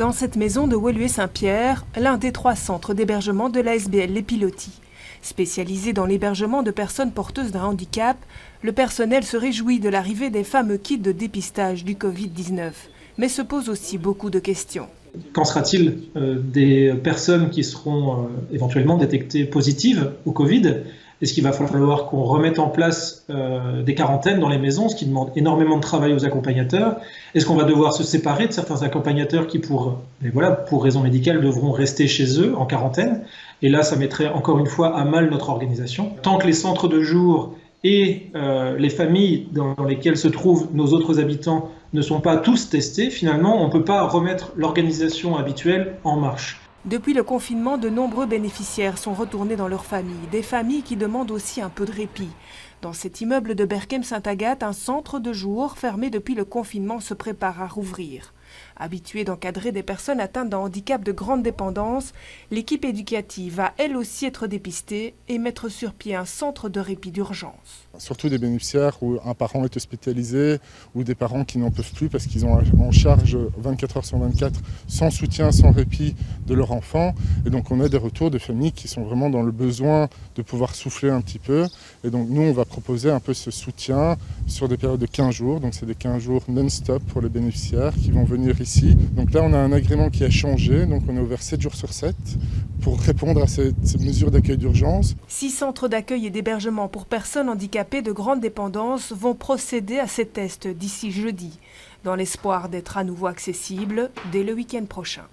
Dans cette maison de Woluwe-Saint-Pierre, l'un des 3 centres d'hébergement de l'ASBL Les Pilotis. Spécialisé dans l'hébergement de personnes porteuses d'un handicap, le personnel se réjouit de l'arrivée des fameux kits de dépistage du Covid-19, mais se pose aussi beaucoup de questions. Qu'en sera-t-il des personnes qui seront éventuellement détectées positives au Covid? Est-ce qu'il va falloir qu'on remette en place des quarantaines dans les maisons, ce qui demande énormément de travail aux accompagnateurs? Est-ce qu'on va devoir se séparer de certains accompagnateurs qui, pour raisons médicales, devront rester chez eux en quarantaine? Et là, ça mettrait encore une fois à mal notre organisation. Tant que les centres de jour et les familles dans lesquelles se trouvent nos autres habitants ne sont pas tous testés, finalement, on ne peut pas remettre l'organisation habituelle en marche. Depuis le confinement, de nombreux bénéficiaires sont retournés dans leurs familles, des familles qui demandent aussi un peu de répit. Dans cet immeuble de Berchem-Saint-Agathe, un centre de jour fermé depuis le confinement se prépare à rouvrir. Habituée d'encadrer des personnes atteintes d'un handicap de grande dépendance, l'équipe éducative va elle aussi être dépistée et mettre sur pied un centre de répit d'urgence. Surtout des bénéficiaires où un parent est hospitalisé ou des parents qui n'en peuvent plus parce qu'ils ont en charge 24 heures sur 24 sans soutien, sans répit de leur enfant. Et donc on a des retours de familles qui sont vraiment dans le besoin de pouvoir souffler un petit peu. Et donc nous on va proposer un peu ce soutien sur des périodes de 15 jours. Donc c'est des 15 jours non-stop pour les bénéficiaires qui vont venir ici. Donc là on a un agrément qui a changé. Donc on est ouvert 7 jours sur 7 pour répondre à ces mesures d'accueil d'urgence. 6 centres d'accueil et d'hébergement pour personnes handicapées de grande dépendance vont procéder à ces tests d'ici jeudi, dans l'espoir d'être à nouveau accessibles dès le week-end prochain.